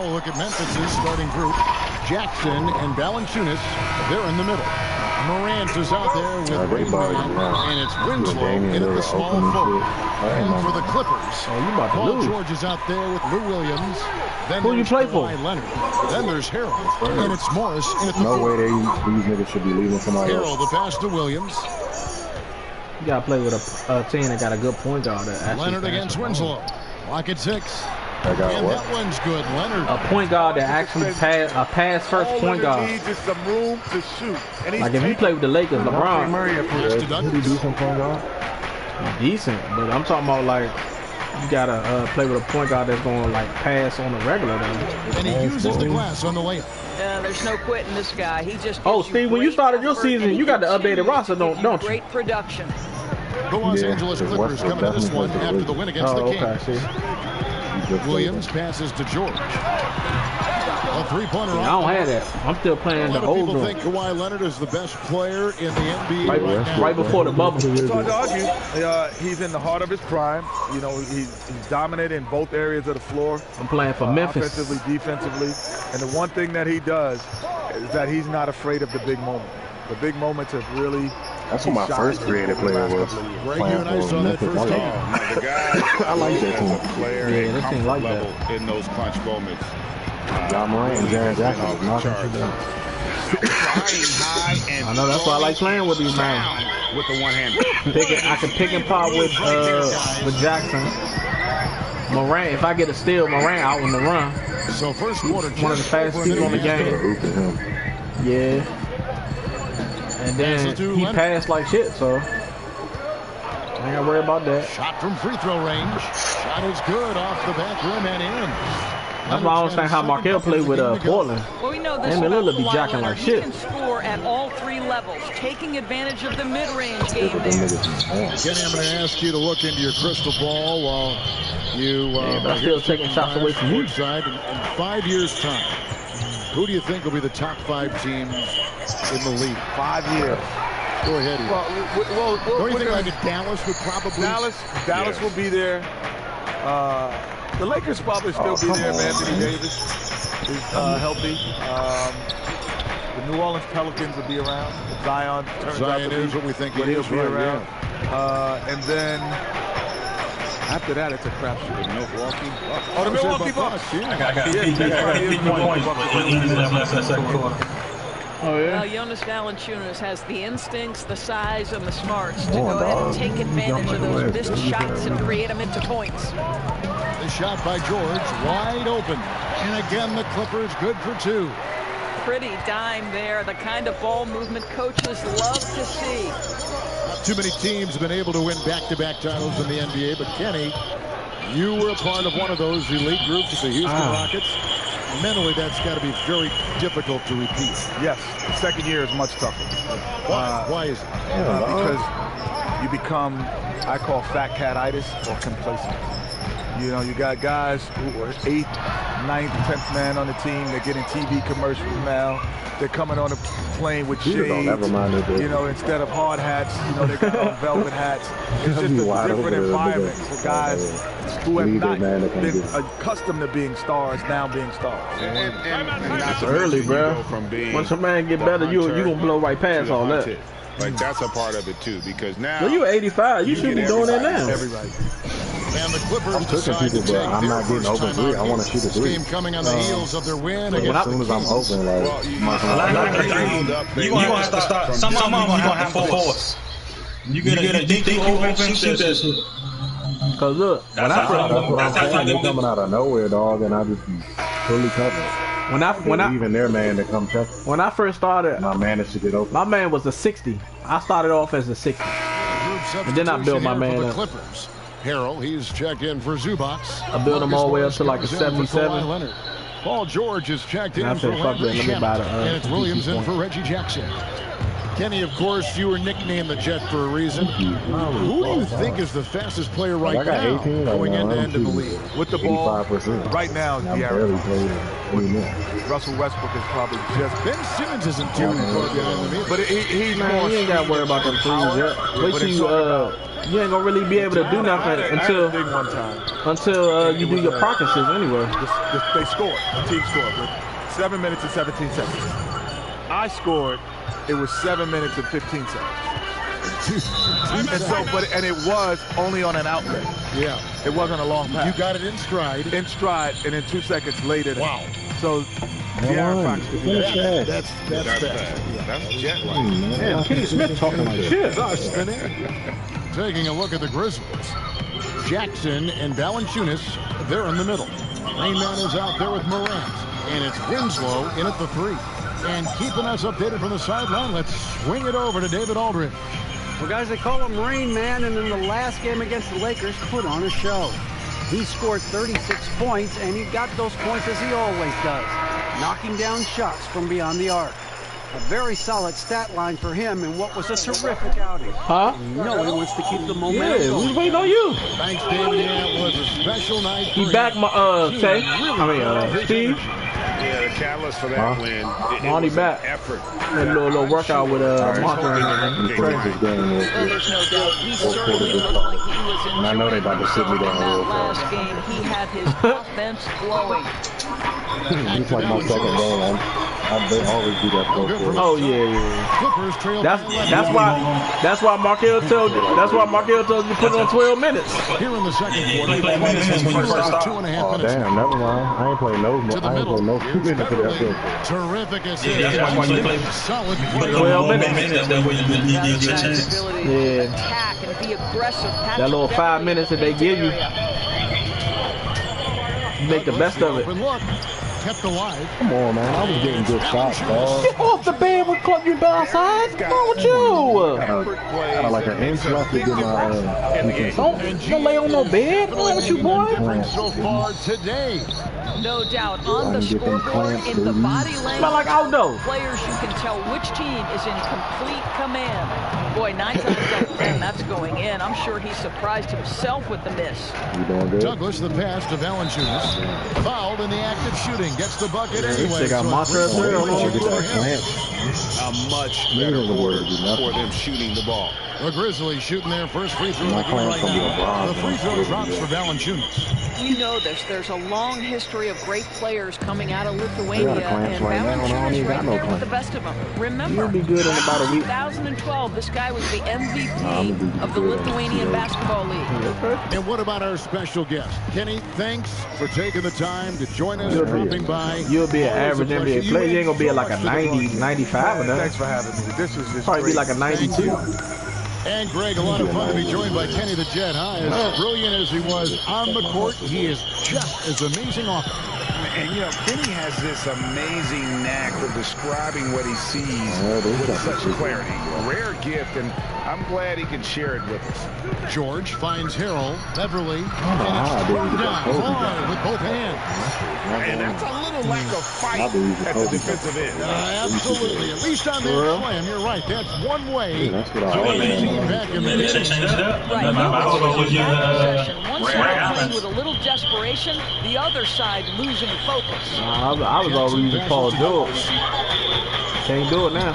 Look at Memphis's starting group. Jackson and Valanciunas, they're in the middle. Morant is out there with Raymond, and it's Winslow in at the small forward. And for the Clippers, Paul George is out there with Lou Williams. Then who you play for? Leonard. Then there's Harold, and it's Morris in at the No way these niggas should be leaving somebody else. Harold, the pass to Williams. You gotta play with a team that got a good point guard. Leonard against Winslow. Lock at 6. I got And what? that one's good. Leonard. A point guard that actually pass first point guard. Needs is some room to shoot. And Like if you play with the Lakers, LeBron, Who do decent point guard? he's decent. But I'm talking about like you gotta play with a point guard that's gonna like pass on the regular. And he uses the glass on the layup. There's no quitting this guy. He just. Oh, Steve, when you started your season, you got the updated roster, don't you? Great production. The Los Angeles Clippers coming to this one after the win against the Kings. Williams passes to George. A three-pointer. I don't have that. I'm still playing the old one. People think Kawhi Leonard is the best player in the NBA right before the bubble. It's hard to argue. He's in the heart of his prime. You know, he's dominant in both areas of the floor. I'm playing for Memphis. Offensively, defensively. And the one thing that he does is that he's not afraid of the big moment. The big moments have really... That's what my first creative player was. Greg, you and I saw that first time. The guy I like that team. player Yeah, this ain't like level that. in those clutch moments. John Morant and Jaren Jackson was knocking shit down. I know, that's why I like playing with these man. With the one hand. I can pick and pop with Jackson. Morant, if I get a steal, Morant out on the run. So first quarter, One of the fastest people on the game. Yeah. And then he passed like shit, so I ain't gotta worry about that. Shot from free throw range. Shot is good off the back rim and in. That's why I don't understand how Markel played with Portland. Well, we know this Damian about Lillard be Kawhi jacking Leonard. like shit. He can score at all 3 levels, taking advantage of the mid-range game there. Kenny, I'm going to ask you to look into your crystal ball while you but I'm still taking shots away from you. Side in 5 years' time. Who do you think will be the top 5 teams in the league? 5 years. Go ahead. Well, don't you think like Dallas would probably? Dallas will be there. The Lakers probably still be there if Anthony Davis is healthy. The New Orleans Pelicans will be around. Zion turns out to be is what we think he he'll is. be Right, around. yeah. And then after that, it's a crapshoot. Milwaukee Bucks. Oh, the Milwaukee Bucks. Yeah. I got 50 points. Oh, yeah? Well, Jonas Valanciunas has the instincts, the size, and the smarts to go ahead and take advantage of those missed shots and create them into points. The shot by George, wide open. And again, the Clippers good for 2. Pretty dime there, the kind of ball movement coaches love to see. Not too many teams have been able to win back-to-back titles in the NBA, but Kenny, you were a part of one of those elite groups at the Houston Rockets. Mentally, that's got to be very difficult to repeat. Yes, the second year is much tougher. Why is it? Because you become, I call fat cat-itis or complacent. You know, you got guys who are 8th, 9th, 10th man on the team. They're getting TV commercials now. They're coming on a plane with shades. You know, instead of hard hats, you know, they got on velvet hats. It's just a different environment for guys who have not been accustomed to being stars, now being stars. And It's early, bro. Once a man get better, you gonna blow right past all that. Like that's a part of it too, because now. Well, you 85. You should be doing that now. Everybody. And the Clippers I'm cooking people, but I'm not getting open 3. I want to shoot a 3. Game coming on the heels of their win As soon as I'm open, like, You gonna start. Some of them gonna have 4 forwards. You get a deep open, shoot that shit. Cause look, when I they're coming out of nowhere, dog, and I just be fully covered. Even their man to come check. When I first started, and I managed to get open. My man was a 60. I started off as a 60, and then I built my man up. Clippers. Harold, he's checked in for Zubac. I built him all the way up to like a 77. Paul George is checked in and I for said, fuck that, let me buy the, and it's Williams in for Reggie Jackson. Kenny, of course, you were nicknamed the Jet for a reason. Who do you think is the fastest player right now going end-to-end in the league? With the ball, right now, is De'Aaron Fox. Russell Westbrook is probably just... Ben Simmons isn't too far behind him. But he's man, more... you ain't got to worry about them threes yet. Wait till you ain't going to really be able to do nothing until you do your practices anyway. They scored. The team scored with 7 minutes and 17 seconds. I scored. It was 7 minutes and 15 seconds. And it was only on an outlet. Yeah. It wasn't a long pass. You got it in stride. In stride, and then 2 seconds later. Wow. So, De'Aaron Fox could do that. That's fast. That's jet-like. Man, Kenny Smith talking like shit. Taking a look at the Grizzlies. Jackson and Valanciunas, they're in the middle. Rain Man is out there with Morant. And it's Winslow in at the 3. And keeping us updated from the sideline, let's swing it over to David Aldridge. Well, guys, they call him Rain Man, and in the last game against the Lakers, put on a show. He scored 36 points, and he got those points as he always does, knocking down shots from beyond the arc. A very solid stat line for him in what was a terrific outing. Huh? You know he wants to keep the momentum Yeah, going. we waiting on you. Thanks, David. Yeah, it was a special night. He back, Steve. Yeah, the catalyst for that win. Monty back. Effort. A little workout with Monty. Well, there's no doubt. He certainly looked like he was in. And I know they about to sit me down real last game, he had his offense flowing. It's like my second game. They always do that. Oh yeah. That's why Markel told you. That's why Markel told you to put it on 12 minutes. Here in the second quarter, You play minutes when you first start. 2.5 Oh minutes. damn, never mind. I ain't playing no. To the I ain't middle. playing no 2 minutes of that field. Terrific assist. Yeah, that's why you play. Solid You play. play 12 minutes. That way you get your That's chance. his ability to attack and be aggressive. That little 5 minutes that they give you, you make the best of it. Open look. Kept alive. Come on, man. I was getting good shots, dog. Get off the bed with Club you outside. What's wrong with you? Got like an inch left to get my. Don't lay on no bed. What's wrong with you, boy? So far today. No doubt on the scoreboard, in the body language. Smell like outdoor. Players, you can tell which team is in complete command. Boy, 9 times out of 10, that's going in. I'm sure he surprised himself with the miss. You doing good? Douglas, the pass to Valanciunas. Fouled in the act of shooting. Gets the bucket anyway. They got Montrezl A much better quarter for them shooting the ball. The Grizzlies shooting their first free throw of the game right now. The free throw drops for Valanciunas. You know this. There's a long history of great players coming out of Lithuania, and right now, Valanciunas right there with the best of them. Remember, He'll be good in about a week. 2012, this guy was the MVP of the Lithuanian Basketball League. And what about our special guest? Kenny, thanks for taking the time to join us and dropping by. You'll be an average NBA player. You ain't going to be at like a 90, 95 or nothing. Thanks for having me. This was just Probably great. be like a 92. And Greg, a lot of fun to be joined by Kenny the Jet. As brilliant as he was on the court, he is just as amazing off it. And, you know, Kenny has this amazing knack of describing what he sees with such clarity. A rare gift, and I'm glad he can share it with us. George finds Harrell, Beverly, and it's thrown down hard with both hands. And that's a little lack of fight at the defensive end. Absolutely. At least on that slam, you're right. That's one way to join the team back in the game. Right. One side playing with a little desperation, the other side losing focus. I was already using Paul George. Can't do it now.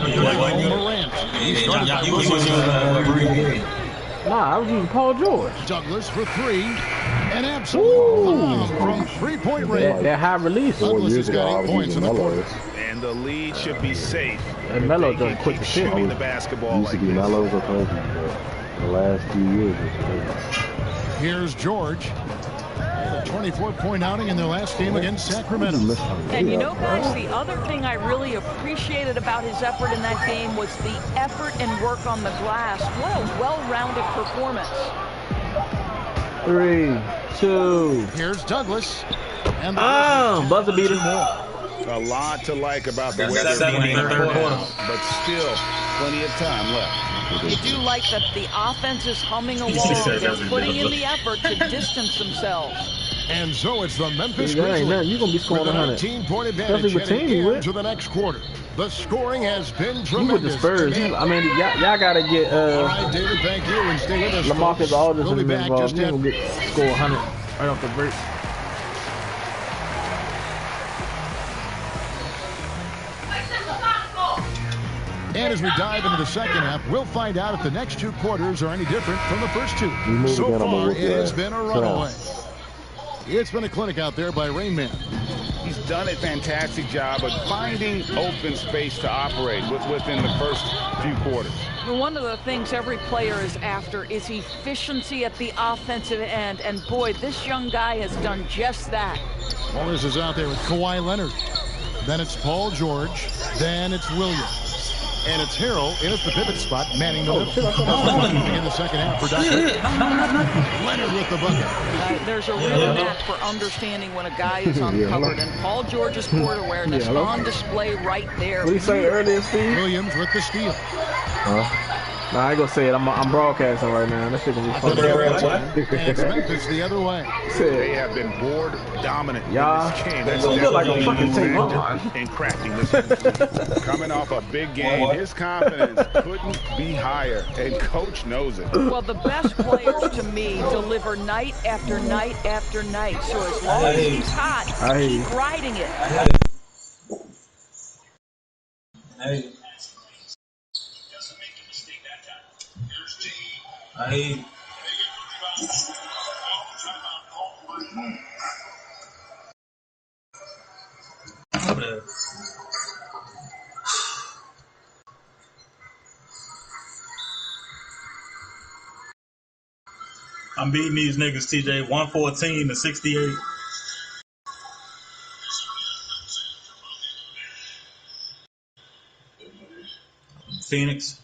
Morant. He started by Nah, I was using Paul George. Douglas for 3. And absolute from 3-point range. That high release. 4 Douglas years has ago, got I 8 was points in using the quarter. Mellows. And the lead should be safe. And Melo They can done quick keep to shit. shooting the basketball Used to like be this. Mellows or Cousins, but the last few years it's crazy. Here's George. A 24-point outing in their last game against Sacramento. And you know, guys, the other thing I really appreciated about his effort in that game was the effort and work on the glass. What a well-rounded performance. 3, 2. Here's Douglas. And the Buzzer beater. A lot to like about the way That's they're 7 in playing the third right quarter. now, but still plenty of time left. You do like that the offense is humming along. They're putting in the effort to distance themselves. And so it's the Memphis Grizzlies. You're going to be scoring 100. 19-point advantage heading into the next quarter. The scoring has been tremendous. With the Spurs. I mean, y'all got to get all right, David, thank you, and stay with us, LaMarcus Aldridge we'll in the involved. He's going to score 100 right off the break. And as we dive into the second half, we'll find out if the next two quarters are any different from the first two. So far, it has been a runaway. It's been a clinic out there by Rain Man. He's done a fantastic job of finding open space to operate within the first few quarters. One of the things every player is after is efficiency at the offensive end. And boy, this young guy has done just that. Wallace is out there with Kawhi Leonard. Then it's Paul George. Then it's Williams. And it's Harrell in at the pivot spot, manning the middle. In the second half for Dr. Leonard with the bucket. There's a real knack for understanding when a guy is uncovered, and Paul George's court awareness on display right there. What did you say earlier, Steve? Williams with the steal. Nah, I ain't gonna say it. I'm broadcasting right now. That shit gonna be fun. And it's Memphis the other way. They have been board dominant in this game. That's feel like a fucking tape in cracking this. Coming off a big game, his confidence couldn't be higher, and coach knows it. Well, the best players to me deliver night after night after night. So as long as he's hot, keep riding it. I'm beating these niggas, TJ, 114 to 68. Phoenix.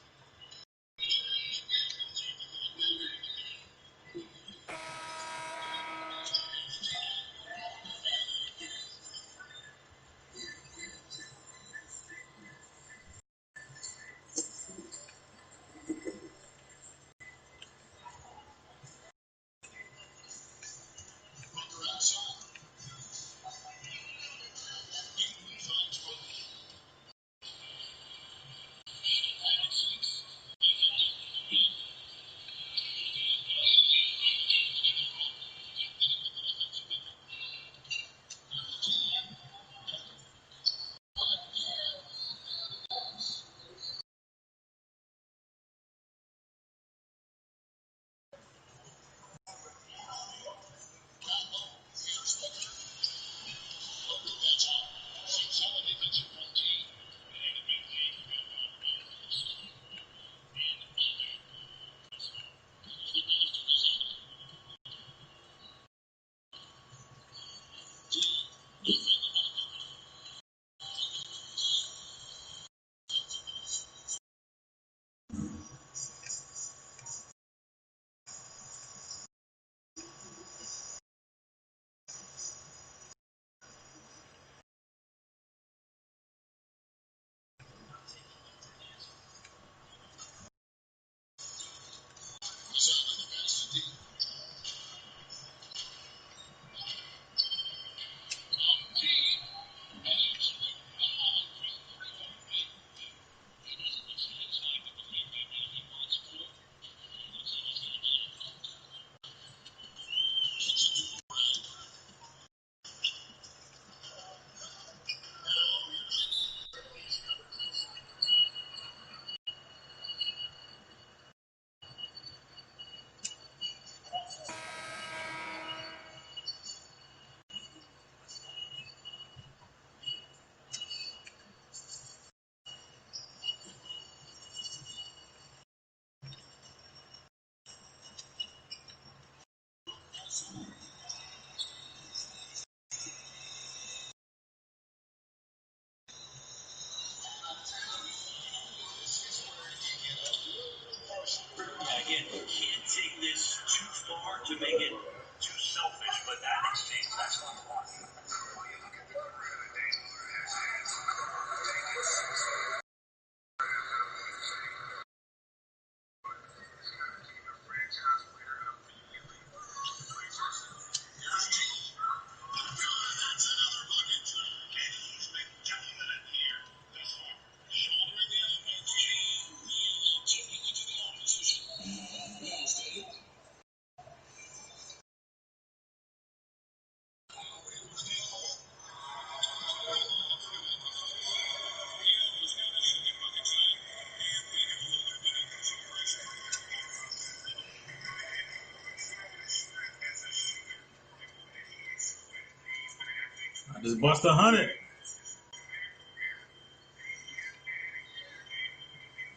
Just bust 100.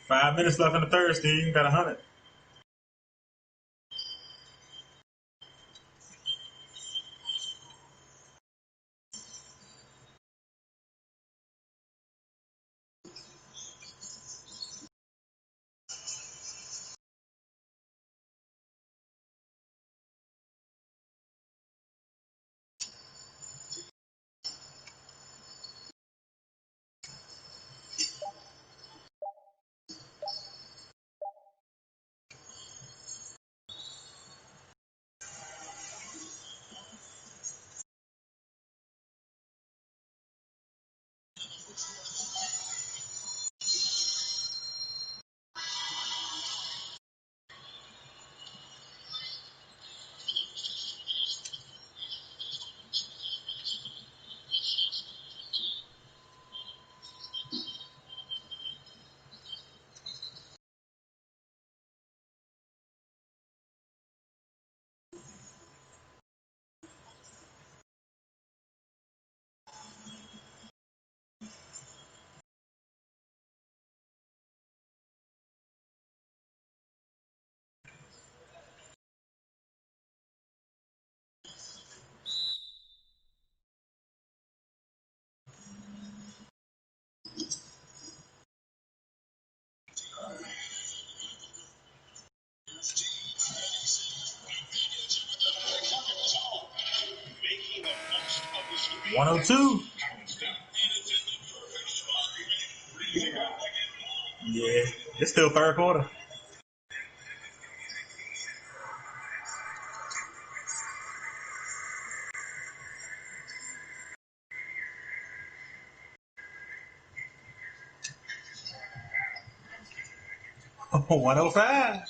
5 minutes left in the third, Steve. You got 100. $102. Yeah, it's still third quarter. $105.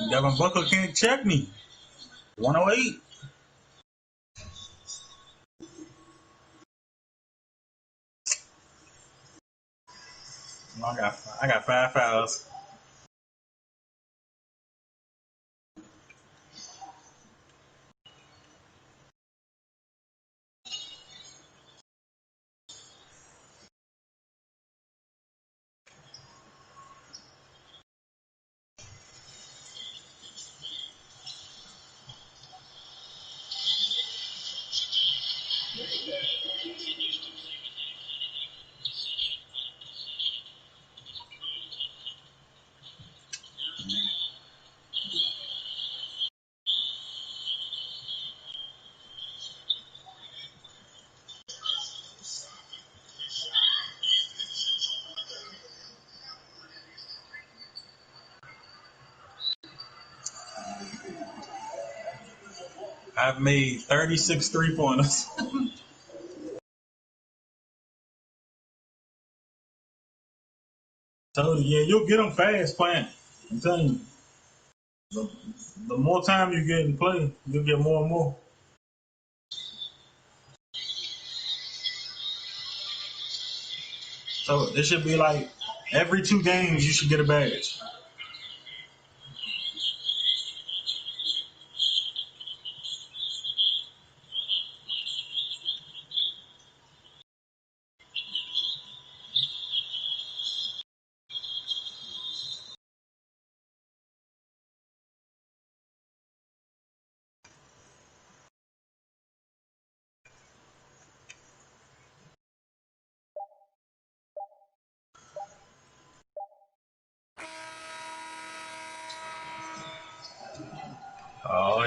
Devin Booker can't check me. 108. I got 5 fouls. I've made 36 3-pointers. Told you, yeah, you'll get them fast playing. I'm telling you. The more time you get in play, you'll get more and more. So it should be like every 2 games you should get a badge.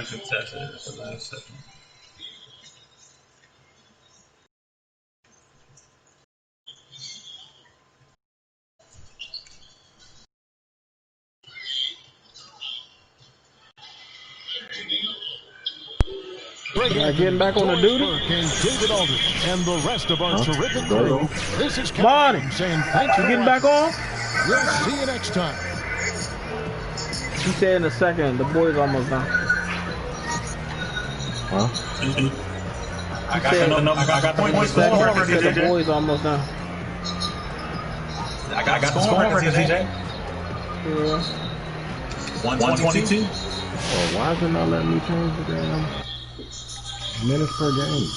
might contest it at the last second. Getting back on the duty. And David Aldridge and the rest of our terrific crew. This is Bonnie saying thanks for getting back on. We'll see you next time. He said in a second, the boys almost done. Huh? I got the points score already, DJ. The boys almost done. I got the score already, DJ. Yeah. 122. Oh, why is it not letting me change the damn minutes per game?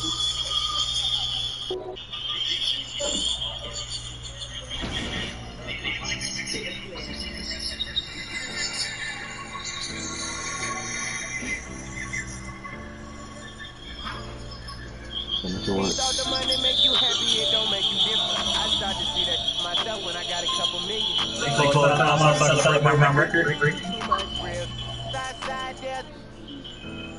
The money make you happy, it don't make you different. I start to see that myself when I got a couple million. They close time outside to celebrate my record. Too much real. Side there.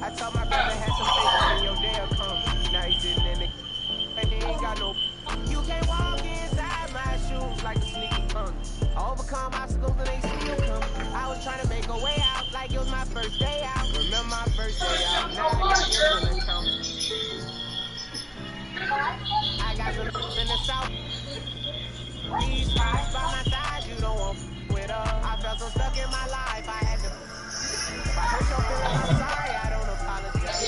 I told my brother had some faith in your day will come. Now he's sitting in the and he ain't got no. You can't walk inside my shoes like a sneaky punk. I overcome obstacles and they still come. I was trying to make a way out like it was my first day out. Remember my first day out. Now I got your feeling count. I got some in the south. These spots by my side, you don't want with I felt so stuck in my life, I had to. If I hurt your feelings, I'm sorry, I don't apologize.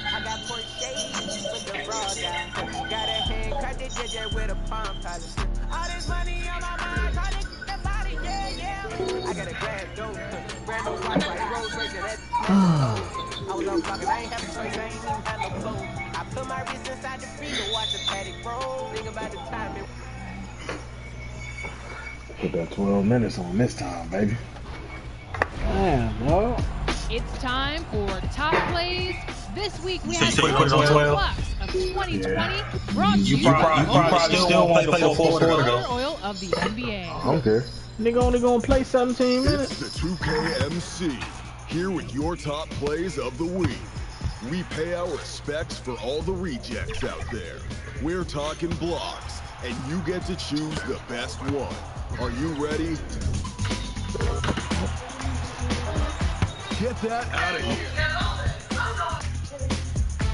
I got point shades with the broad eye. Got a hand cut the JJ with a palm polish. All this money on my mind, trying to get that body, yeah. I got a glad dope, brand new watch like Rose breaking that. I was on fucking, I ain't have a choice, I ain't even have no clothes. I put my wrist inside the freezer, watch the paddock roll. Think about the time it. Put that 12 minutes on this time, baby. Damn, bro. It's time for Top Plays. This week we So have you put it on 12? of 2020 brought to You you by probably still won't play the full quarter Motor Oil of the NBA. I don't care. Nigga only gonna play 17 minutes. It's the 2KMC, here with your top plays of the week. We pay our respects for all the rejects out there. We're talking blocks, and you get to choose the best one. Are you ready? Get that out of here.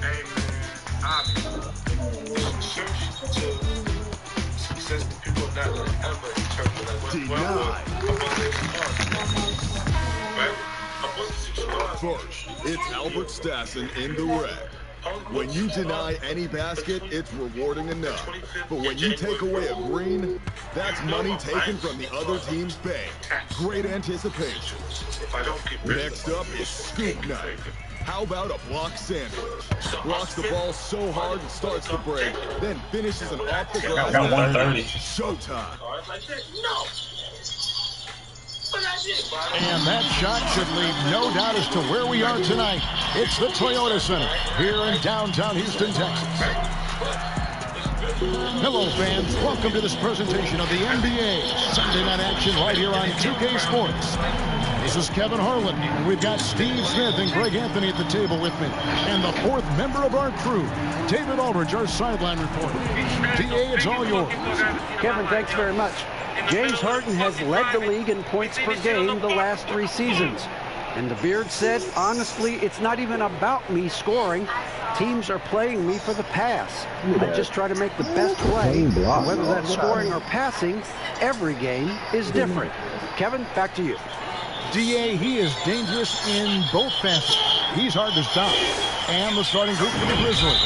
Hey man, obviously, to success, people are not going to ever interpret like First, it's Albert Stassen in the red. When you deny any basket, it's rewarding enough. But when you take away a green, that's money taken from the other team's bank. Great anticipation. Next up is Scoop Night. How about a block sandwich? Blocks the ball so hard it starts to break, then finishes an off the glass. Got 130. Showtime. And that shot should leave no doubt as to where we are tonight. It's the Toyota Center here in downtown Houston, Texas. Hello, fans. Welcome to this presentation of the NBA Sunday Night Action right here on 2K Sports. This is Kevin Harlan. We've got Steve Smith and Greg Anthony at the table with me. And the fourth member of our crew, David Aldridge, our sideline reporter. DA, it's all yours. Kevin, thanks very much. James Harden has led the league in points per game the last 3 seasons. And the Beard said, honestly, it's not even about me scoring. Teams are playing me for the pass. I just try to make the best play. Whether that's scoring or passing, every game is different. Kevin, back to you. DA, he is dangerous in both facets. He's hard to stop. And the starting group for the Grizzlies.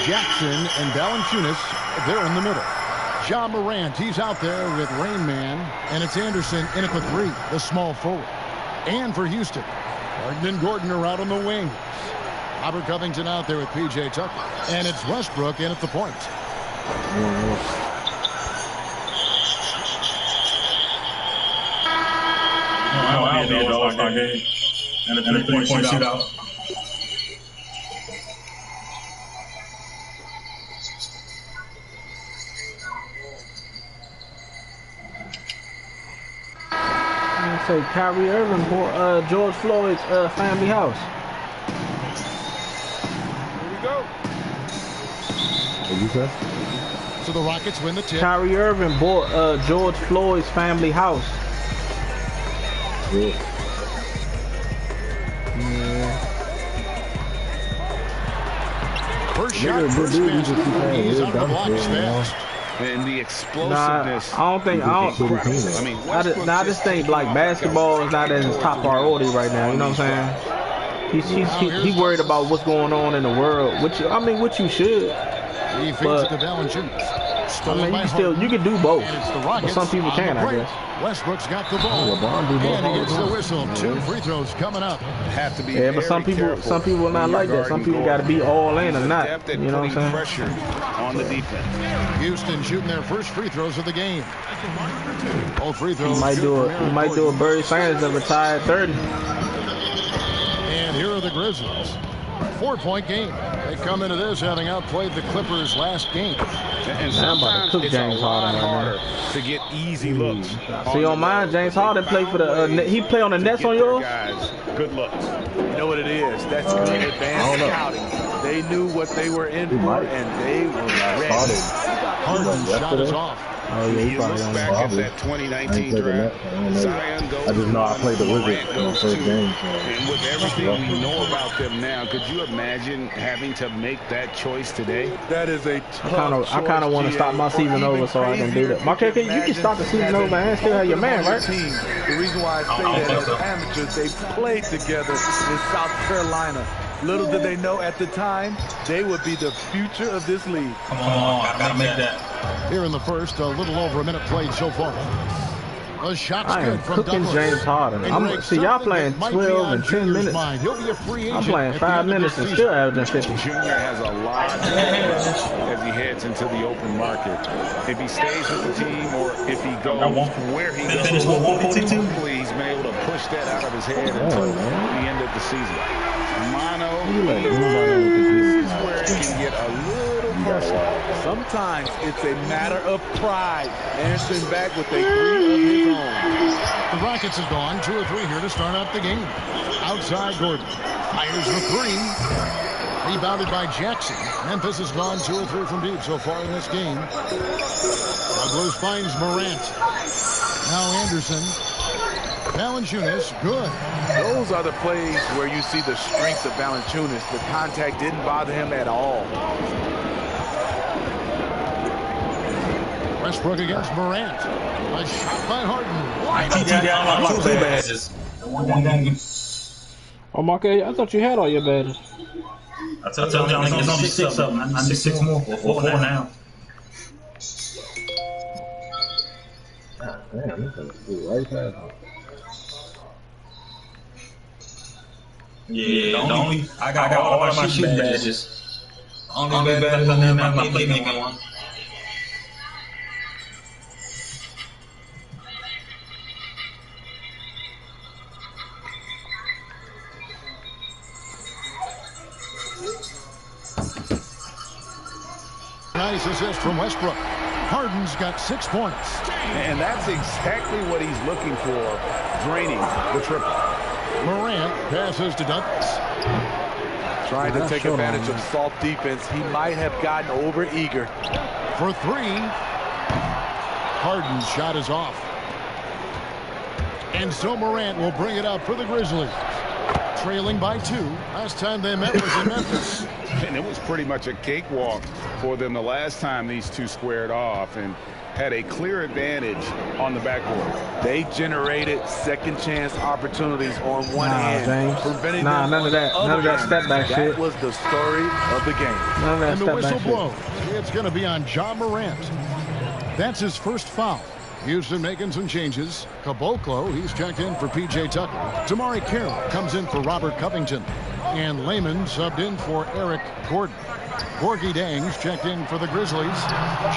Jackson and Valanciunas, they're in the middle. Ja Morant, he's out there with Rain Man, and it's Anderson in at the 3, the small forward. And for Houston, Harden and Gordon are out on the wings. Robert Covington out there with P.J. Tucker, and it's Westbrook in at the point. I'll be a dog game. And a 3-point shootout. Say Kyrie Irving bought George Floyd's family house. Here we go. What you say? So the Rockets win the tip. Kyrie Irving bought George Floyd's family house. Yeah. First shot, first basket. He's out of the blocks fast. And the explosiveness. Nah, I just think like basketball is not in his top priority right now. You know what I'm saying? He's worried about what's going on in the world, which you should. He feeds it to Valanciunas. I mean, you can do both, but some people can't, I guess. Westbrook's got the ball, and he gets the whistle. 2 free throws coming up. Have to be but some people are not like that. Some people got to be all in or not. You know what I'm saying? Pressure on the defense. Houston shooting their first free throws of the game. All free throws. He might do a Barry Sanders that retired 30. And here are the Grizzlies. 4-point game. They come into this having outplayed the Clippers last game. And sometimes it's a lot harder to get easy looks. See, on mine, James Harden played for the. He played on the Nets on yours. Guys, good looks. You know what it is? That's good advanced scouting. They knew what they were in for, and they were ready. Harden's shot is off. Oh, yeah, You look back at that 2019 draft. Zion goes. I just know I played the Wizards in the first game. And with everything we know about them now, could you imagine having to make that choice today? That is a tough I kind of want to start my season over so I can do that. Mark, you can start the season over and still have your man, right? The reason why I say that as amateurs, they played together in South Carolina. Little did they know at the time, they would be the future of this league. Come on, gotta make that. Here in the first, a little over a minute played so far. The shot's I am good from cooking Douglas. James Harden. See, y'all playing 12 and 10 minutes. He'll be a free agent. I'm playing 5 minutes and still averaging 50. Junior has a lot of as he heads into the open market. If he stays with the team or if he goes where he goes, he's been able to push that out of his head until the end of the season. Mono, this is where it can get a little personal. Sometimes it's a matter of pride, answering back with a 3 of his own. The Rockets have gone 2 or 3 here to start out the game. Outside Gordon. Fires the 3. Rebounded by Jackson. Memphis has gone 2 or 3 from deep so far in this game. Douglas finds Morant. Now Anderson. Valanciunas, good. Those are the plays where you see the strength of Valanciunas. The contact didn't bother him at all. Westbrook against Morant. A shot by Harden. TT down on my badges. Oh, Mark, I thought you had all your badges. I told you there's only 6 of them. I need 6 more. 4 now. God damn, this is right past. Yeah, I got all my shooting badges. Only badge I never have my playmaking one. Nice assist from Westbrook. Harden's got 6 points. And that's exactly what he's looking for, draining the triple. Morant passes to Douglas. Trying to take advantage of soft defense. He might have gotten over eager. For 3. Harden's shot is off. And so Morant will bring it up for the Grizzlies. Trailing by 2. Last time they met was in Memphis. And it was pretty much a cakewalk for them the last time these two squared off and had a clear advantage on the backboard. They generated second chance opportunities on one hand, James. preventing none of that step back shit. That was the story of the game. None of that And the step whistle back blows. It's going to be on Ja Morant. That's his first foul. Houston making some changes. Caboclo, he's checked in for P.J. Tucker. Tamari Carroll comes in for Robert Covington. And Layman subbed in for Eric Gordon. Gorgie Dang's checked in for the Grizzlies.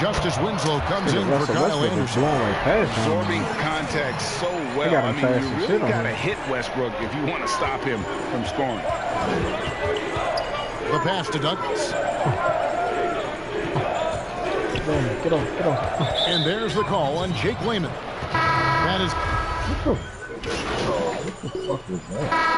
Justice Winslow comes in for Kyle Anderson. Absorbing contact so well. I mean, you really got to hit Westbrook if you want to stop him from scoring. The pass to Douglas. Get on. And there's the call on Jake Layman. That is What the fuck was that?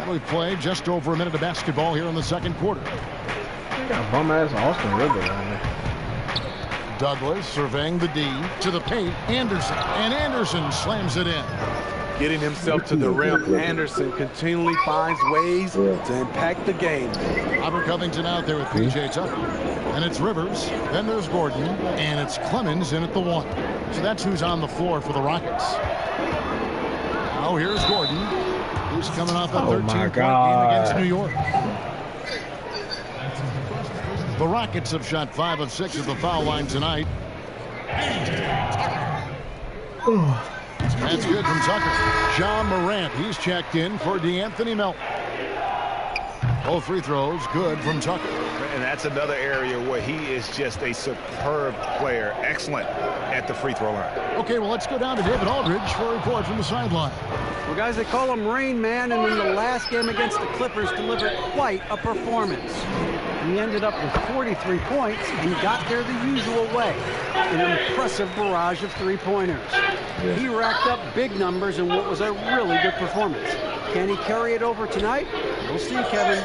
We played just over a minute of basketball here in the second quarter. They got bum-ass Austin Rivers on there. Douglas surveying the D to the paint. Anderson. And Anderson slams it in. Getting himself to the rim, Anderson continually finds ways to impact the game. Robert Covington out there with P.J. Tucker. And it's Rivers. Then there's Gordon. And it's Clemens in at the 1. So that's who's on the floor for the Rockets. Now here's Gordon. He's coming off a 13-point game against New York. The Rockets have shot 5 of 6 at the foul line tonight. That's good from Tucker. John Morant, he's checked in for DeAnthony Melton. Both free throws good from Tucker. And that's another area where he is just a superb player. Excellent at the free throw line. Okay, well, let's go down to David Aldridge for a report from the sideline. Well, guys, they call him Rain Man, and in the last game against the Clippers delivered quite a performance. He ended up with 43 points and got there the usual way, an impressive barrage of three-pointers. He racked up big numbers in what was a really good performance. Can he carry it over tonight? We'll see, Kevin.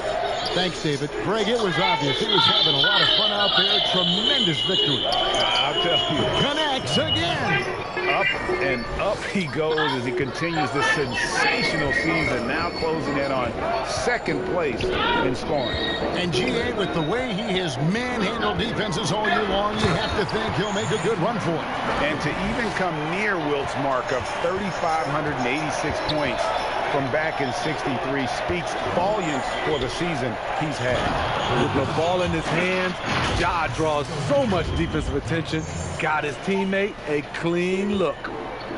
Thanks, David. Greg, it was obvious. He was having a lot of fun out there. Tremendous victory. I'll tell you. Connects again. Up and up he goes as he continues this sensational season, now closing in on second place in scoring. And G.A., with the way he has manhandled defenses all year long, you have to think he'll make a good run for it. And to even come near Wilt's mark of 3,586 points from back in '63 speaks volumes for the season he's had. With the ball in his hands, Ja draws so much defensive attention. Got his teammate a clean look.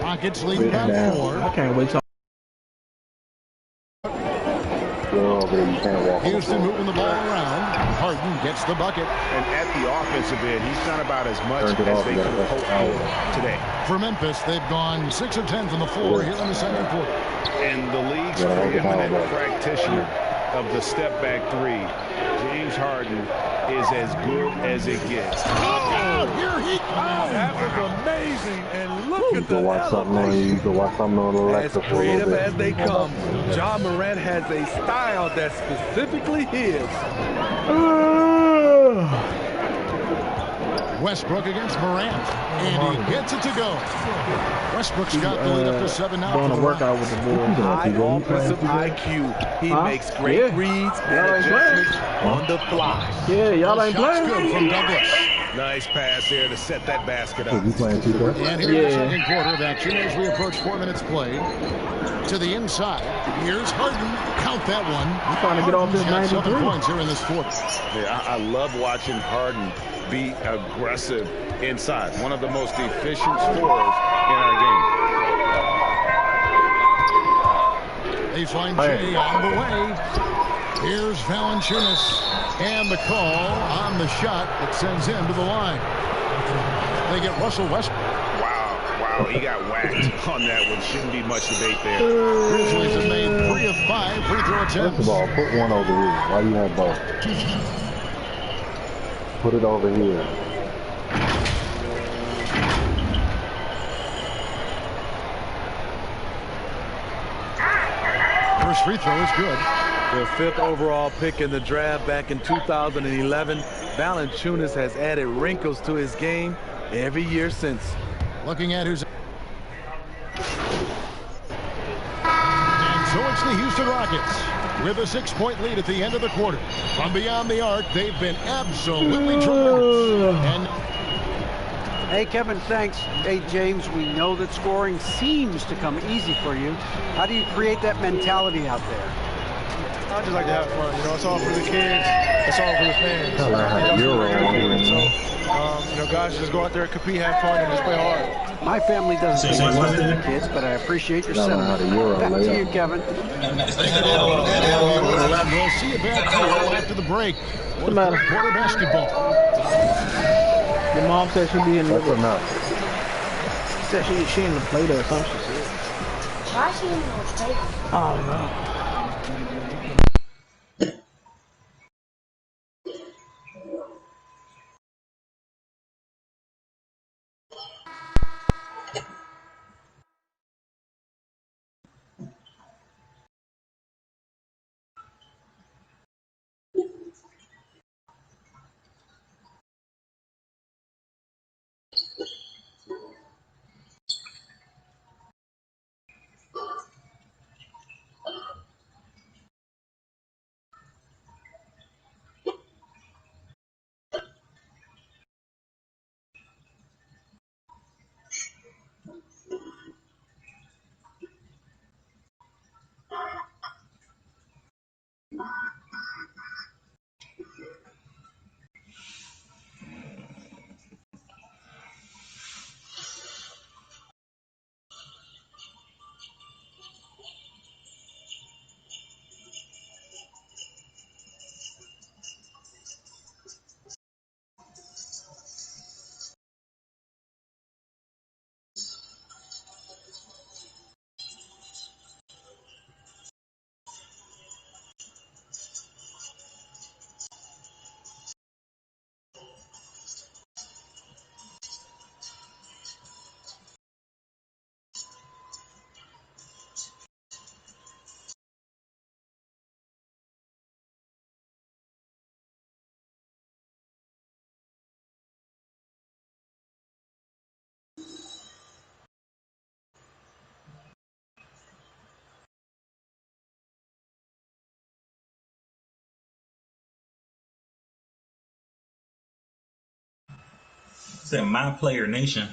Rockets leading by 4. I can't wait till Houston moving the ball around. Harden gets the bucket. And at the offensive end, he's done about as much as they could hope for today. For Memphis, they've gone 6 of 10 from the floor here in the second quarter. And the league's preeminent practitioner of the step-back 3, James Harden, is as good as it gets. Oh, here he comes! That was amazing, and look at the You can watch something on as creative as they come. Ja Morant has a style that's specifically his. Westbrook against Morant, and he gets it to go. Westbrook's got the lead up to 7 now. Going to work out with the Bulls. High offensive IQ. He makes great reads and adjustments on the fly. Yeah, y'all ain't playing. Good from Douglas. Nice pass there to set that basket up. You playing 2K? And here in the second quarter of action as we approach 4 minutes played. To the inside. Here's Harden. Count that one. I'm trying to get off this 93. 7 points here in this quarter. Yeah, I love watching Harden be aggressive inside. One of the most efficient scorers in our game. Baseline J on the way. Here's Valanciunas. And the call on the shot that sends him to the line. They get Russell Westbrook. Wow, he got whacked on that one. Shouldn't be much debate there. Grizzlies have made 3 of 5 free throw attempts. First of all, put one over here. Why you have both? Put it over here. First free throw is good. The 5th overall pick in the draft back in 2011, Valanciunas has added wrinkles to his game every year since. Looking at who's... And so it's the Houston Rockets with a 6-point lead at the end of the quarter. From beyond the arc, they've been absolutely tremendous. And hey, Kevin, thanks. Hey, James, we know that scoring seems to come easy for you. How do you create that mentality out there? I just like to have fun. You know, it's all for the kids. It's all for the fans. So, guys, just go out there, compete, have fun, and just play hard. My family doesn't think much of the kids, but I appreciate your sentiment. Back to you, Kevin. We'll see you back here after the break. What's the matter? Quarter basketball. Your mom said she'd be in the... That's enough. She said she in the play there or something. Why is she in the play? I don't know. said My Player Nation.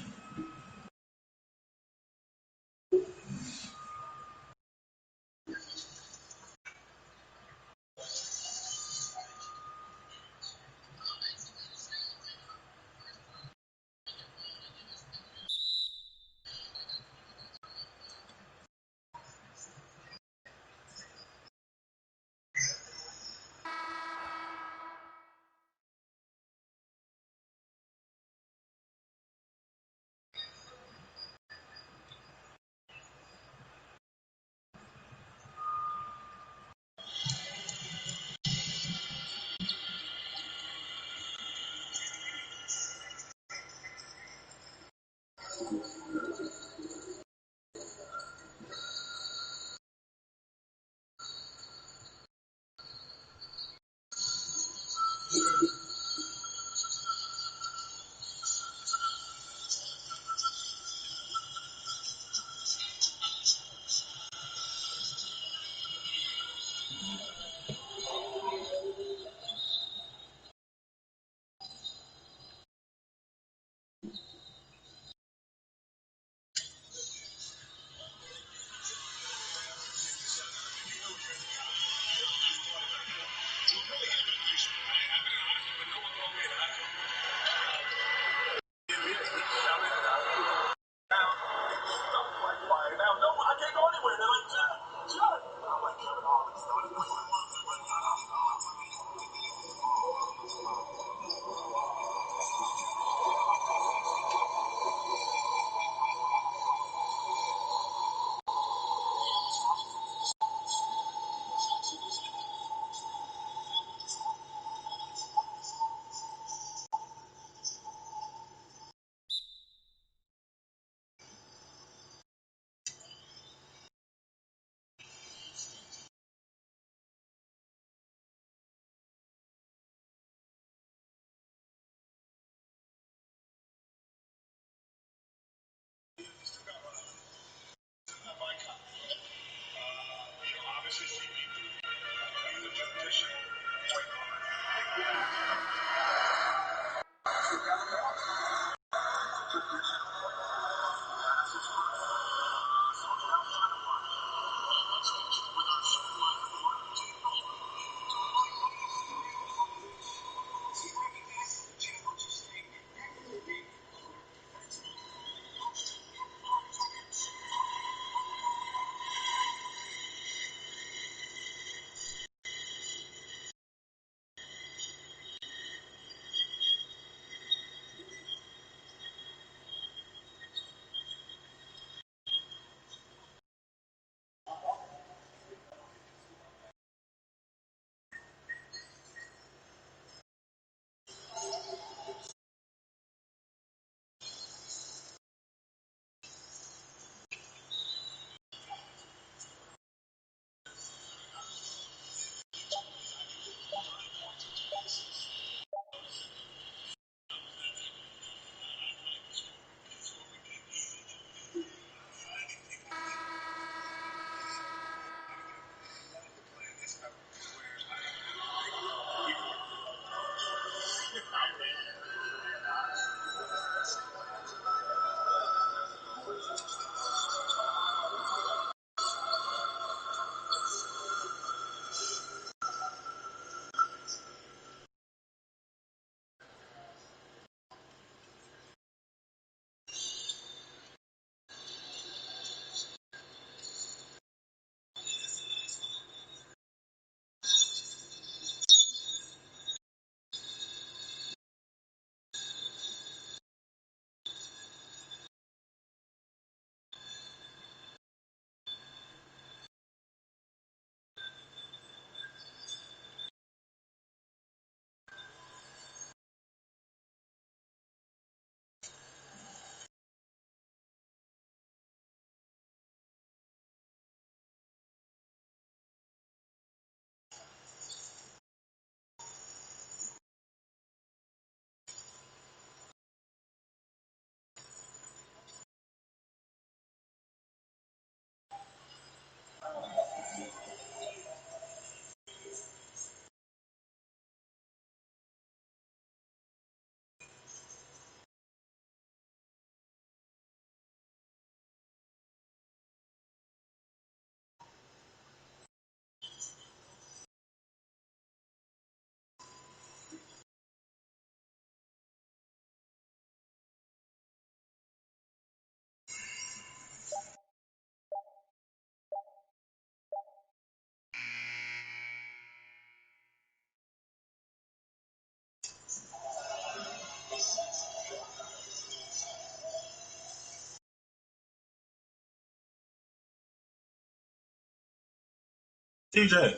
TJ.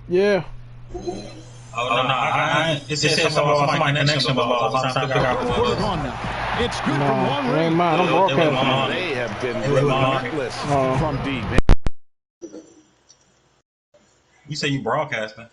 Yeah. Oh, no, it said something about somebody's connection was lost. I was trying to figure out what it Put was. it on now. It's good No, from long it ain't range. mine. I'm broadcasting. They have been relentless from deep. You say you broadcasting?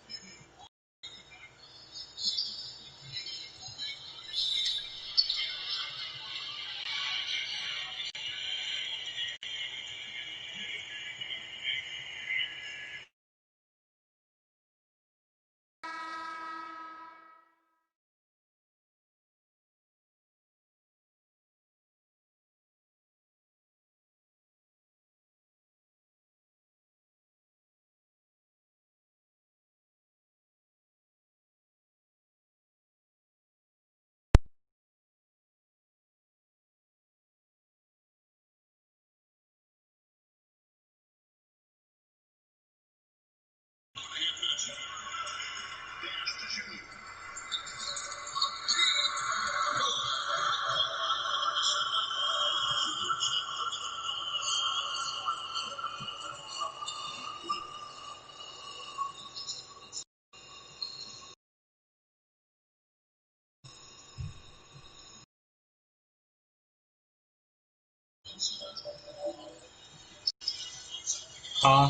Huh?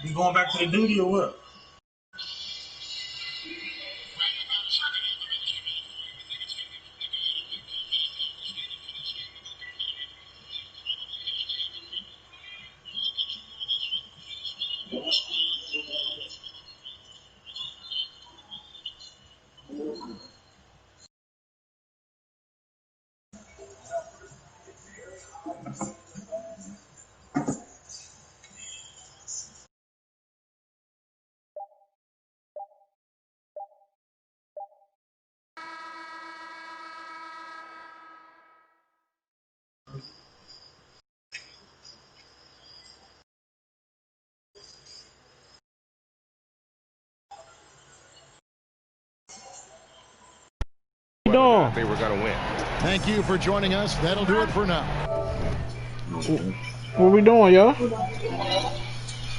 You going back to the duty or what? whether or not they were going to win. Thank you for joining us. That'll do it for now. What we doing, y'all?